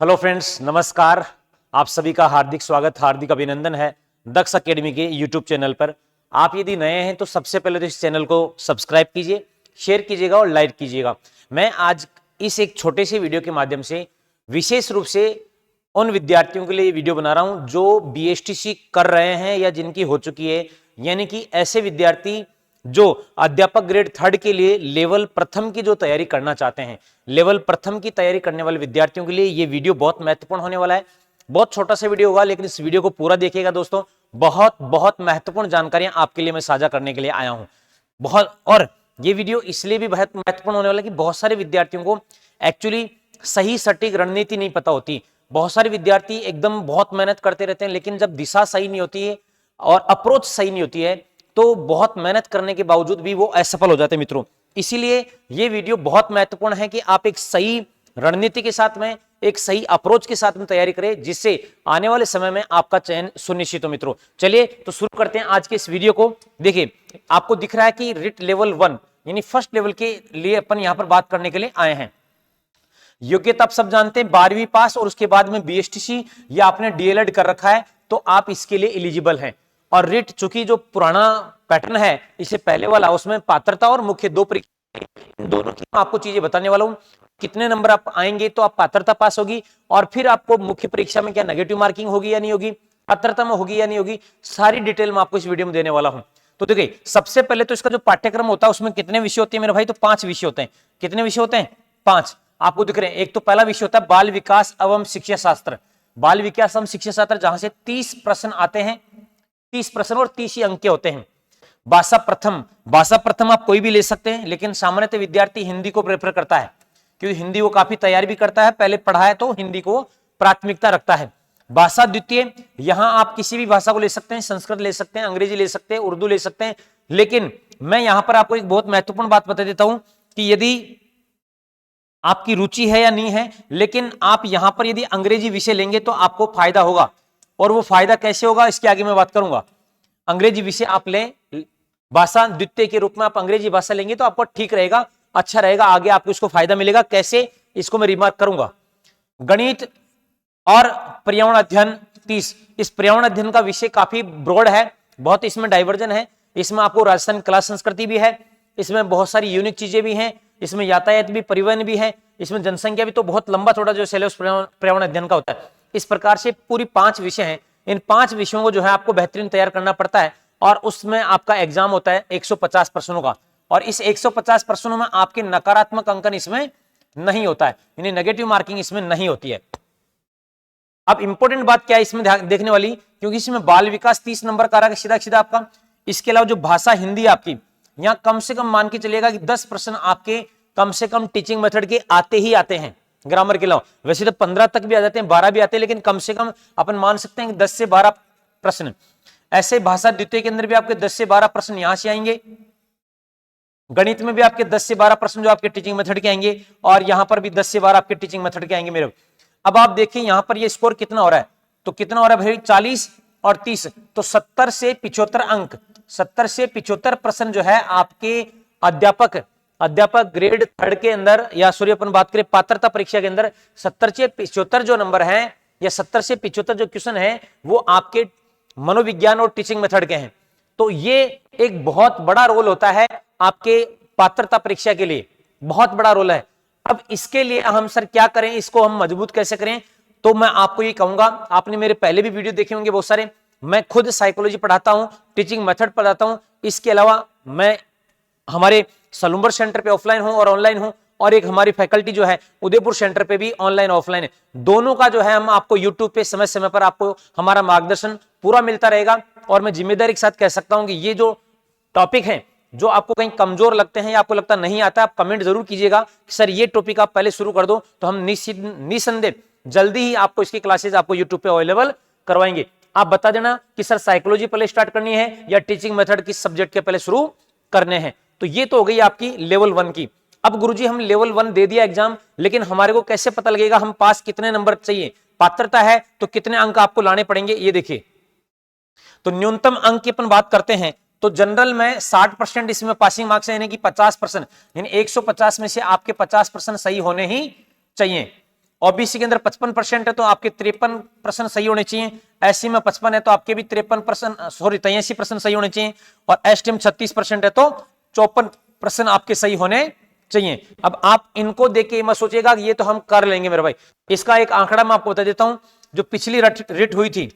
Hello friends, नमस्कार। आप सभी का हार्दिक स्वागत, हार्दिक अभिनंदन है दक्ष एकेडमी के यूट्यूब चैनल पर। आप यदि नए हैं तो सबसे पहले तो इस चैनल को सब्सक्राइब कीजिए, शेयर कीजिएगा और लाइक कीजिएगा। मैं आज इस एक छोटे से वीडियो के माध्यम से विशेष रूप से उन विद्यार्थियों के लिए वीडियो बना रहा हूं जो बीएसटीसी कर रहे हैं या जिनकी हो चुकी है, यानी कि ऐसे विद्यार्थी जो अध्यापक ग्रेड 3 के लिए लेवल प्रथम की जो तैयारी करना चाहते हैं। लेवल प्रथम की तैयारी करने वाले विद्यार्थियों के लिए ये वीडियो बहुत महत्वपूर्ण होने वाला है। बहुत छोटा सा वीडियो होगा, लेकिन इस वीडियो को पूरा देखिएगा दोस्तों। बहुत बहुत महत्वपूर्ण जानकारियां आपके लिए मैं साझा करने के लिए आया हूं। और ये वीडियो इसलिए भी बहुत महत्वपूर्ण होने वाला है कि बहुत सारे विद्यार्थियों को एक्चुअली सही सटीक रणनीति नहीं पता होती। बहुत सारे विद्यार्थी एकदम बहुत मेहनत करते रहते हैं, लेकिन जब दिशा सही नहीं होती है और अप्रोच सही नहीं होती है तो बहुत मेहनत करने के बावजूद भी वो असफल हो जाते हैं मित्रों। इसीलिए ये वीडियो बहुत महत्वपूर्ण है कि आप एक सही रणनीति के साथ में, एक सही अप्रोच के साथ में तैयारी करें, जिससे आने वाले समय में आपका चयन सुनिश्चित हो मित्रों। चलिए तो शुरू करते हैं आज के इस वीडियो को। देखिए, आपको दिख रहा है कि रिट लेवल 1 यानी फर्स्ट लेवल के लिए अपन यहां पर बात करने के लिए आए हैं। योग्यता आप सब जानते हैं, 12वीं पास और उसके बाद में बीएसटीसी या आपने डीएलएड कर रखा है तो आप इसके लिए एलिजिबल हैं। और रिट चूंकि जो पुराना पैटर्न है, इससे पहले वाला, उसमें पात्रता और मुख्य दो परीक्षा, इन दोनों की आपको चीजें बताने वाला हूं। कितने नंबर आप आएंगे तो आप पात्रता पास होगी, और फिर आपको मुख्य परीक्षा में क्या नेगेटिव मार्किंग होगी या नहीं होगी, पात्रता में होगी या नहीं होगी, सारी डिटेल मैं आपको इस वीडियो में देने वाला हूं। तो देखिए, सबसे पहले तो इसका जो पाठ्यक्रम होता है उसमें कितने विषय होते हैं मेरे भाई? तो 5 विषय होते हैं। कितने विषय होते हैं? 5 आपको दिख रहे हैं। एक तो पहला विषय होता है बाल विकास एवं शिक्षा शास्त्र। बाल विकास एवं शिक्षा शास्त्र, जहां से 30 प्रश्न आते हैं, 30 प्रश्न और 30 ही अंक के होते हैं। भाषा प्रथम, भाषा प्रथम आप कोई भी ले सकते हैं, लेकिन सामान्यतः विद्यार्थी हिंदी को प्रेफर करता है, क्योंकि हिंदी वो काफी तैयारी भी करता है, पहले पढ़ा है तो हिंदी को प्राथमिकता रखता है। भाषा द्वितीय, यहां आप किसी भी भाषा को ले सकते हैं, संस्कृत ले सकते हैं, अंग्रेजी ले सकते हैं, उर्दू ले सकते हैं। लेकिन मैं यहां पर आपको एक बहुत महत्वपूर्ण बात बता देता हूं कि यदि आपकी रुचि है या नहीं है, लेकिन आप यहां पर यदि अंग्रेजी विषय लेंगे तो आपको फायदा होगा। और वो फायदा कैसे होगा इसके आगे मैं बात करूंगा। अंग्रेजी विषय आप लें, भाषा द्वितीय के रूप में आप अंग्रेजी भाषा लेंगे तो आपको ठीक रहेगा, अच्छा रहेगा, आगे आपको इसको फायदा मिलेगा। कैसे, इसको मैं रिमार्क करूंगा। गणित और पर्यावरण अध्ययन 30। इस पर्यावरण अध्ययन का विषय काफी ब्रॉड है, बहुत इसमें डाइवर्जन है। इसमें आपको राजस्थान कला संस्कृति भी है, इसमें बहुत सारी यूनिक चीजें भी हैं, इसमें यातायात भी, परिवहन भी है, इसमें जनसंख्या भी। तो बहुत लंबा थोड़ा जो सिलेबस पर्यावरण अध्ययन का होता है। इस प्रकार से पूरी 5 विषय हैं। इन 5 विषयों को जो है आपको बेहतरीन तैयार करना पड़ता है, और उसमें आपका एग्जाम होता है 150 प्रश्नों का। और इस 150 प्रश्नों में आपके नकारात्मक अंकन इसमें नहीं होता है, यानी नेगेटिव मार्किंग इसमें नहीं होती है। अब इंपॉर्टेंट बात क्या है इसमें देखने वाली, क्योंकि इसमें बाल विकास 30 नंबर का रहा सीधा सीधा आपका। इसके अलावा जो भाषा हिंदी आपकी, यहां कम से कम मान के चलिएगा कि 10 प्रश्न आपके कम से कम टीचिंग मेथड के आते ही आते हैं, ग्रामर के अलावा। वैसे तो 15 तक भी आ जाते हैं, 12 भी आते हैं, लेकिन कम से कम अपन मान सकते हैं कि 10 से 12 प्रश्न। ऐसे भाषा द्वितीय के अंदर भी आपके 10 से 12 प्रश्न यहां से आएंगे। गणित में भी आपके 10 से 12 प्रश्न जो आपके टीचिंग मेथड के आएंगे, और यहां पर भी 10 से 12 आपके टीचिंग मेथड के आएंगे मेरे। अब आप देखिए यहां पर ये स्कोर कितना हो रहा है, तो कितना हो रहा है भाई? 40 और 30, तो 70 से 75 अंक, 70 से 75 प्रश्न जो है आपके अध्यापक ग्रेड 3 के अंदर, या सॉरी अपन बात करें पात्रता परीक्षा के अंदर, 70 से 75 जो नंबर हैं, या 70 से 75 जो क्वेश्चन है, वो आपके मनोविज्ञान और टीचिंग मेथड के हैं। तो ये एक बहुत बड़ा रोल होता है आपके पात्रता परीक्षा के लिए, बहुत बड़ा रोल है। अब इसके लिए हम सर क्या करें, इसको हम मजबूत कैसे करें? तो मैं आपको ये कहूंगा, आपने मेरे पहले भी वीडियो देखे होंगे बहुत सारे। मैं खुद साइकोलॉजी पढ़ाता हूं, टीचिंग मेथड पढ़ाता हूं। इसके अलावा मैं हमारे सलूम्बर सेंटर पे ऑफलाइन हूं और ऑनलाइन हूं, और एक हमारी फैकल्टी जो है उदयपुर सेंटर पे भी ऑनलाइन ऑफलाइन है। दोनों का जो है हम आपको यूट्यूब पे समय समय पर आपको हमारा मार्गदर्शन पूरा मिलता रहेगा। और मैं जिम्मेदारी के साथ कह सकता हूं कि ये जो टॉपिक है, जो आपको कहीं कमजोर लगते हैं या आपको लगता नहीं आता, आप कमेंट जरूर कीजिएगा कि सर ये टॉपिक आप पहले शुरू कर दो, तो हम निसंदेह जल्दी ही आपको इसकी क्लासेज आपको यूट्यूब पे अवेलेबल करवाएंगे। आप बता देना कि सर साइकोलॉजी पहले स्टार्ट करनी है या टीचिंग मेथड किस सब्जेक्ट के पहले शुरू करने हैं। तो ये तो हो गई आपकी लेवल 1 की। अब गुरुजी हम लेवल 1 दे दिया एग्जाम, लेकिन हमारे को कैसे पता लगेगा हम पास कितने नंबर चाहिए? पात्रता है तो कितने अंक आपको लाने पड़ेंगे, ये देखिए। तो न्यूनतम अंक की अपन बात करते हैं, तो जनरल में 60% इसमें पासिंग मार्क्स है, यानी कि 50%, यानी 150 में से आपके 50% सही होने ही चाहिए। ओबीसी के अंदर 55% है तो आपके 53% सही होने चाहिए, एससी में 55 है तो आपके भी 83% सही होने चाहिए, और एसटी में 36% है तो 54% आपके सही होने चाहिए। अब आप इनको देख के मत सोचिएगा कि ये तो हम कर लेंगे मेरे भाई। इसका एक आंकड़ा मैं आपको बता देता हूं, जो पिछली रिट हुई थी,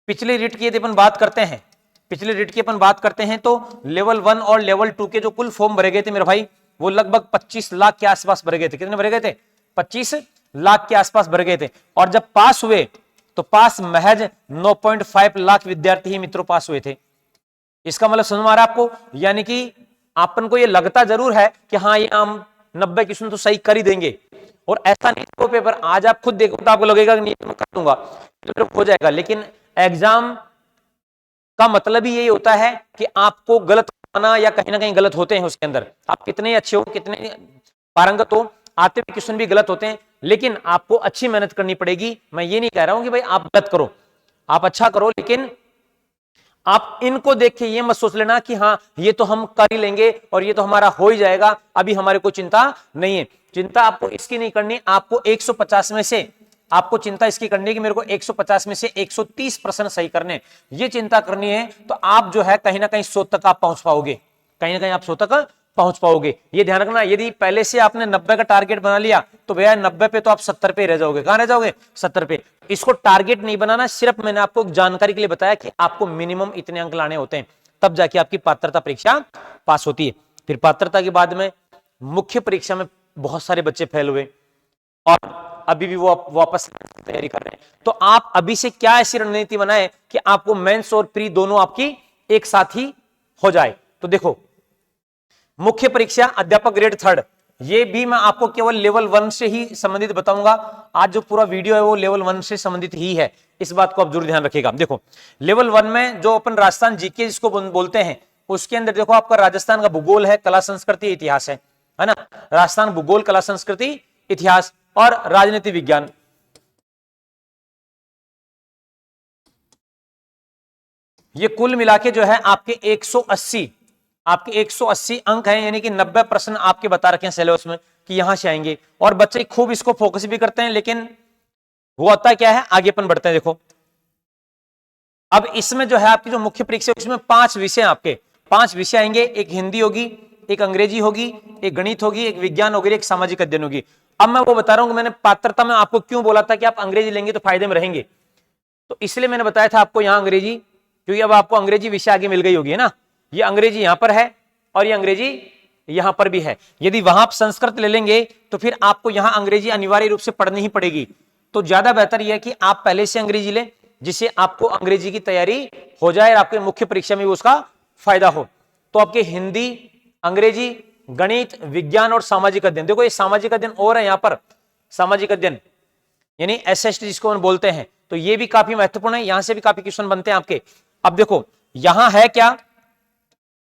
पिछली रिट की यदि अपन बात करते हैं, पिछली रिट की अपन बात करते हैं तो लेवल 1 और लेवल 2 के जो कुल फॉर्म भरे गए थे मेरे भाई, वो लगभग 25 लाख के आसपास भरे गए थे। कितने भरे गए थे? 25 लाख के आसपास भरे गए थे। और जब पास हुए तो पास महज 9.5 लाख विद्यार्थी ही मित्रों पास हुए थे। इसका मतलब समझ में आ रहा है आपको? यानी कि अपन को ये लगता जरूर है कि हाँ ये हम 90 क्वेश्चन तो सही कर ही देंगे, और ऐसा नहीं तो पेपर आज आप खुद देखो तो आपको लगेगा कि नहीं मैं कर दूंगा तो हो जाएगा, लेकिन एग्जाम का मतलब ही यही होता है कि आपको गलत करना या कहीं ना कहीं गलत होते हैं उसके अंदर। आप कितने अच्छे हो, कितने पारंगत हो, आते हुए क्वेश्चन भी गलत होते हैं, लेकिन आपको अच्छी मेहनत करनी पड़ेगी। मैं ये नहीं कह रहा हूं कि भाई आप गलत करो, आप अच्छा करो, लेकिन आप इनको देख के ये मत सोच लेना कि हाँ ये तो हम कर ही लेंगे और ये तो हमारा हो ही जाएगा, अभी हमारे को चिंता नहीं है। चिंता आपको इसकी नहीं करनी, आपको 150 में से आपको चिंता इसकी करनी है कि मेरे को 150 में से 130% सही करने, ये चिंता करनी है। तो आप जो है कहीं ना कहीं 100 तक आप पहुंच पाओगे, कहीं ना कहीं आप 100 तक पहुंच पाओगे। ये ध्यान रखना, यदि पहले से आपने 90 का टारगेट बना लिया तो भैया 90 पे तो आप 70 पे रह जाओगे। कहां रह जाओगे? 70 पे। इसको टारगेट नहीं बनाना, सिर्फ मैंने आपको जानकारी के लिए बताया कि आपको मिनिमम इतने अंक लाने होते हैं, तब जाके आपकी पात्रता परीक्षा पास होती है। फिर पात्रता के बाद में मुख्य परीक्षा में बहुत सारे बच्चे फेल हुए और अभी भी वो वापस तैयारी कर रहे हैं। तो आप अभी से क्या ऐसी रणनीति बनाए कि आपको मेंस और प्री दोनों आपकी एक साथ ही हो जाए। तो देखो, मुख्य परीक्षा अध्यापक ग्रेड 3, ये भी मैं आपको केवल लेवल 1 से ही संबंधित बताऊंगा। आज जो पूरा वीडियो है वो लेवल 1 से संबंधित ही है, इस बात को आप जरूर ध्यान रखिएगा। देखो लेवल 1 में जो अपन राजस्थान जीके जिसको बोलते हैं, उसके अंदर देखो आपका राजस्थान का भूगोल है, कला संस्कृति इतिहास है ना। राजस्थान भूगोल, कला संस्कृति इतिहास और राजनीति विज्ञान। ये कुल मिला के जो है आपके 180 अंक हैं, यानी कि 90% आपके बता रखे हैं सिलेबस में कि यहां से आएंगे, और बच्चे खूब इसको फोकस भी करते हैं। लेकिन वो होता क्या है, आगे अपन बढ़ते हैं। देखो अब इसमें जो है आपकी जो मुख्य परीक्षा है उसमें 5 विषय आपके 5 विषय आएंगे। एक हिंदी होगी, एक अंग्रेजी होगी, एक गणित होगी, एक विज्ञान होगी, एक सामाजिक अध्ययन होगी। अब मैं वो बता रहा हूं कि मैंने पात्रता में आपको क्यों बोला था कि आप अंग्रेजी लेंगे तो फायदे में रहेंगे, तो इसलिए मैंने बताया था आपको यहां अंग्रेजी, क्योंकि अब आपको अंग्रेजी विषय आगे मिल गई होगी है ना। ये अंग्रेजी यहां पर है और ये अंग्रेजी यहां पर भी है। यदि वहां आप संस्कृत ले लेंगे तो फिर आपको यहां अंग्रेजी अनिवार्य रूप से पढ़नी ही पड़ेगी। तो ज्यादा बेहतर यह है कि आप पहले से अंग्रेजी लें, जिससे आपको अंग्रेजी की तैयारी हो जाए और आपके मुख्य परीक्षा में उसका फायदा हो। तो आपके हिंदी, अंग्रेजी, गणित, विज्ञान और सामाजिक अध्ययन, देखो ये सामाजिक अध्ययन और है यहां पर, सामाजिक अध्ययन यानी एसएसटी जिसको हम बोलते हैं, तो ये भी काफी महत्वपूर्ण है, यहां से भी काफी क्वेश्चन बनते हैं आपके। अब देखो यहां है क्या,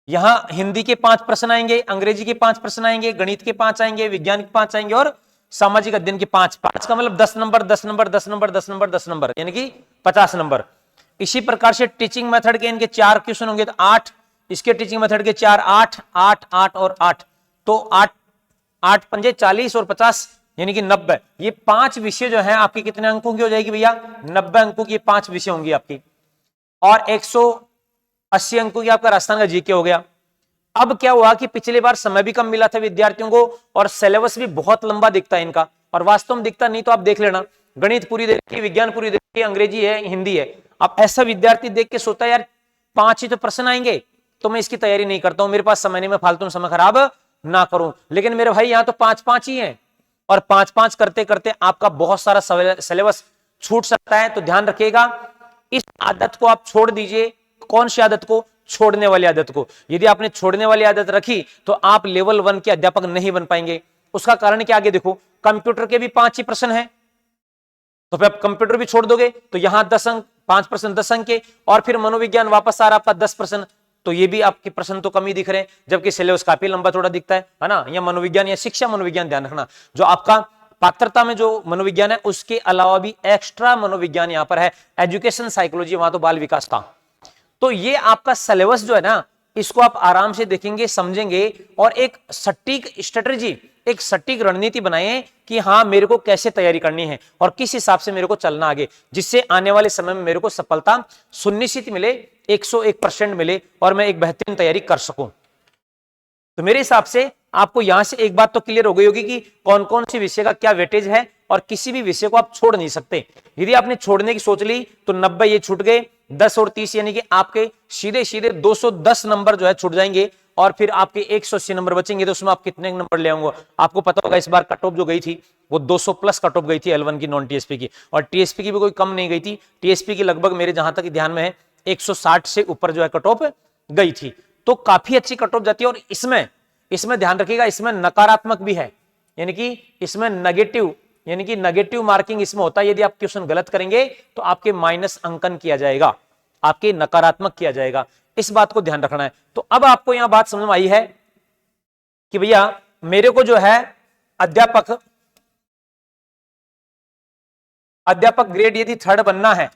यहां हिंदी के 5 प्रश्न आएंगे, अंग्रेजी के 5 प्रश्न आएंगे, गणित के 5 आएंगे, विज्ञान के 5 आएंगे और सामाजिक अध्ययन के 5 का मतलब 10 number 10 number 10 number 10 number 10 number, यानी कि 50 नंबर। इसी प्रकार से टीचिंग मेथड के इनके 4 क्वेश्चन होंगे तो 8, इसके टीचिंग मेथड के 4, 8 8 8 और 8, तो 8 8 पंजे 40 और 50 यानी कि 90। ये 5 विषय जो है आपकी कितने अंकों की हो जाएगी भैया? 90 अंकों की 5 विषय होंगी आपकी, और 180 अंकों की आपका राजस्थान का जीके हो गया। अब क्या हुआ कि पिछली बार समय भी कम मिला था विद्यार्थियों को और सिलेबस भी बहुत लंबा दिखता है इनका, और वास्तव में दिखता नहीं तो आप देख लेना, गणित पूरी देखी, विज्ञान पूरी देखी, अंग्रेजी है, हिंदी है। अब ऐसा विद्यार्थी देख के सोचता है यार 5 ही तो प्रश्न आएंगे तो मैं इसकी तैयारी नहीं करता हूं, मेरे पास समय नहीं, मैं फालतू में समय खराब ना करूं। लेकिन मेरे भाई यहां तो 5 ही है, और 5 करते करते आपका बहुत सारा सिलेबस छूट सकता है। तो ध्यान रखिएगा, इस आदत को आप छोड़ दीजिए। कौन सी आदत को? छोड़ने वाली आदत को। यदि आपने छोड़ने वाली आदत रखी तो आप लेवल 1 के अध्यापक नहीं बन पाएंगे। उसका कारण क्या, आगे देखो, कंप्यूटर के भी 5 ही प्रश्न हैं, तो फिर आप कंप्यूटर भी छोड़ दोगे तो यहां 10 अंक, 5 प्रश्न 10 अंक के, और फिर मनोविज्ञान वापस आ रहा आपका 10 प्रश्न, तो ये भी आपके प्रश्न तो कम ही दिख रहे हैं, जबकि सिलेबस काफी लंबा थोड़ा दिखता है ना। या मनोविज्ञान या शिक्षा मनोविज्ञान, ध्यान रखना, जो आपका पात्रता में जो मनोविज्ञान है उसके अलावा भी एक्स्ट्रा मनोविज्ञान यहां पर है, एजुकेशन साइकोलॉजी, वहां तो बाल विकास था। तो ये आपका सिलेबस जो है ना, इसको आप आराम से देखेंगे, समझेंगे और एक सटीक स्ट्रेटजी एक सटीक रणनीति बनाएं कि हाँ मेरे को कैसे तैयारी करनी है और किस हिसाब से मेरे को चलना आगे, जिससे आने वाले समय में मेरे को सफलता सुनिश्चित मिले, 101% मिले और मैं एक बेहतरीन तैयारी कर सकूं। तो मेरे हिसाब से आपको यहां से एक बात तो क्लियर हो गई होगी कि कौन कौन सी विषय का क्या वेटेज है और किसी भी विषय को आप छोड़ नहीं सकते। यदि आपने छोड़ने की सोच ली तो 90 ये छूट गए, 10 और 30 यानी कि आपके सीधे सीधे 210 नंबर जो है छूट जाएंगे और फिर आपके 180 नंबर बचेंगे। तो उसमें आप कितने नंबर ले आऊंगा? आपको पता होगा इस बार कट ऑफ जो गई थी वो 200 प्लस कट ऑफ गई थी L1 की नॉन टीएसपी की, और टीएसपी की भी कोई कम नहीं गई थी। टीएसपी की लगभग मेरे जहां तक ध्यान में है 160 से ऊपर जो है कट ऑफ गई थी, तो काफी अच्छी कट ऑफ जाती है। और इसमें ध्यान रखिएगा, इसमें नकारात्मक भी है, यानी कि इसमें नेगेटिव मार्किंग इसमें होता है। यदि आप क्वेश्चन गलत करेंगे तो आपके माइनस अंकन किया जाएगा, आपके नकारात्मक किया जाएगा, इस बात को ध्यान रखना है। तो अब आपको यहां बात समझ में आई है कि भैया मेरे को जो है अध्यापक ग्रेड यदि 3rd बनना है,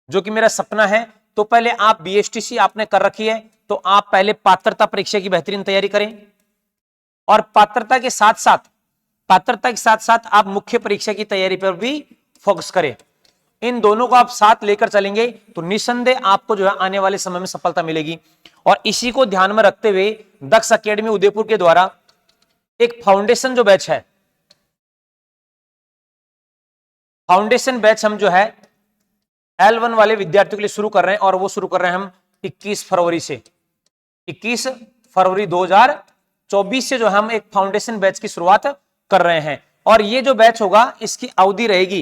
जो कि मेरा सपना है, तो पहले आप बीएसटीसी आपने कर रखी है तो आप पहले पात्रता परीक्षा की बेहतरीन तैयारी करें और पात्रता के साथ साथ आप मुख्य परीक्षा की तैयारी पर भी फोकस करें। इन दोनों को आप साथ लेकर चलेंगे तो निसंदेह आपको जो है आने वाले समय में सफलता मिलेगी। और इसी को ध्यान में रखते हुए दक्ष एकेडमी उदयपुर के द्वारा एक फाउंडेशन जो बैच है, फाउंडेशन बैच हम जो है L1 वाले विद्यार्थियों के लिए शुरू कर रहे हैं, और वो शुरू कर रहे हैं हम 21 फरवरी से, 21 फरवरी 2024 से जो हम एक फाउंडेशन बैच की शुरुआत कर रहे हैं। और ये जो बैच होगा इसकी अवधि रहेगी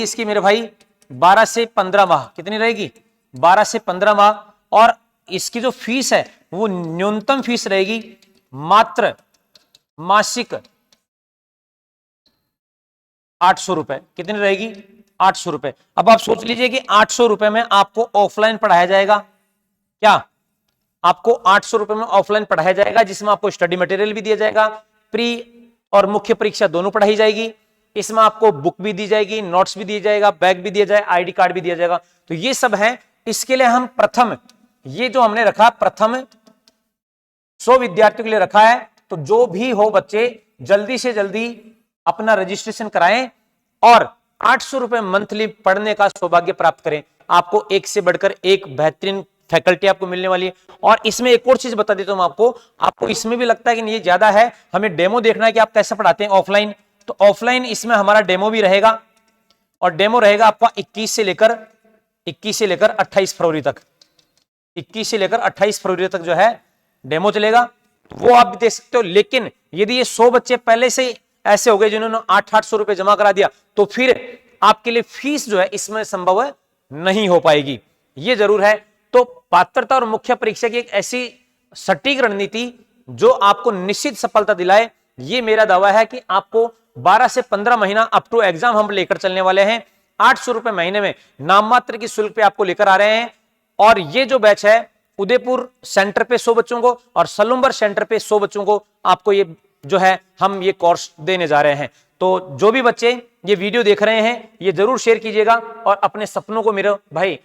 इसकी मेरे भाई 12 से 15 माह। कितनी रहेगी? 12 से 15 माह। और इसकी जो फीस है वो न्यूनतम फीस रहेगी मात्र मासिक 800 रुपए। कितनी रहेगी? 800 रुपए। अब आप सोच लीजिए कि 800 रुपए में आपको ऑफलाइन पढ़ाया जाएगा। क्या आपको 800 रुपए में ऑफलाइन पढ़ाया जाएगा, जिसमें आपको स्टडी मटेरियल भी दिया जाएगा, प्री और मुख्य परीक्षा दोनों पढ़ाई जाएगी। इसमें आपको बुक भी दी जाएगी, नोट्स भी दिया जाएगा, बैग भी दिया जाएगा, आईडी कार्ड भी दिया जाएगा। तो ये सब है। इसके लिए हम प्रथम, ये जो हमने रखा प्रथम 100 विद्यार्थियों के लिए रखा है। तो जो भी हो बच्चे जल्दी से जल्दी अपना रजिस्ट्रेशन कराएं और 800 रुपए मंथली पढ़ने का सौभाग्य प्राप्त करें। आपको एक से बढ़कर एक बेहतरीन फैकल्टी आपको मिलने वाली है। और इसमें एक और चीज बता देता हूं आपको इसमें भी लगता है कि ये ज्यादा है, हमें डेमो देखना है कि आप कैसे पढ़ाते हैं ऑफलाइन। तो ऑफलाइन इसमें हमारा डेमो भी रहेगा, और डेमो रहेगा आपका 21 से लेकर 28 फरवरी तक। 21 से लेकर 28 फरवरी तक जो है डेमो चलेगा, वो आप भी देख सकते हो। लेकिन यदि ये 100 बच्चे पहले से ऐसे हो गए जिन्होंने 800 रुपए जमा करा दिया, तो फिर आपके लिए फीस जो है इसमें संभव नहीं हो पाएगी। ये जरूर है। तो पात्रता और मुख्य परीक्षा की एक ऐसी सटीक रणनीति जो आपको निश्चित सफलता दिलाए, ये मेरा दावा है कि आपको 12 से 15 महीना अप टू एग्जाम हम लेकर चलने वाले हैं। 800 रुपए महीने में नाम मात्र की शुल्क पे आपको लेकर आ रहे हैं। और ये जो बैच है उदयपुर सेंटर पे 100 बच्चों को और सलूम्बर सेंटर पे 100 बच्चों को आपको ये जो है हम ये कोर्स देने जा रहे हैं। तो जो भी बच्चे ये वीडियो देख रहे हैं ये जरूर शेयर कीजिएगा और अपने सपनों को मेरे भाई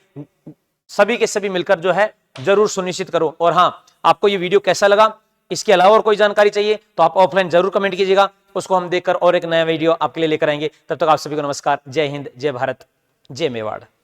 सभी के सभी मिलकर जो है जरूर सुनिश्चित करो। और हाँ, आपको ये वीडियो कैसा लगा, इसके अलावा और कोई जानकारी चाहिए तो आप ऑफलाइन जरूर कमेंट कीजिएगा, उसको हम देखकर और एक नया वीडियो आपके लिए लेकर आएंगे। तब तक आप सभी को नमस्कार। जय हिंद, जय भारत, जय मेवाड़।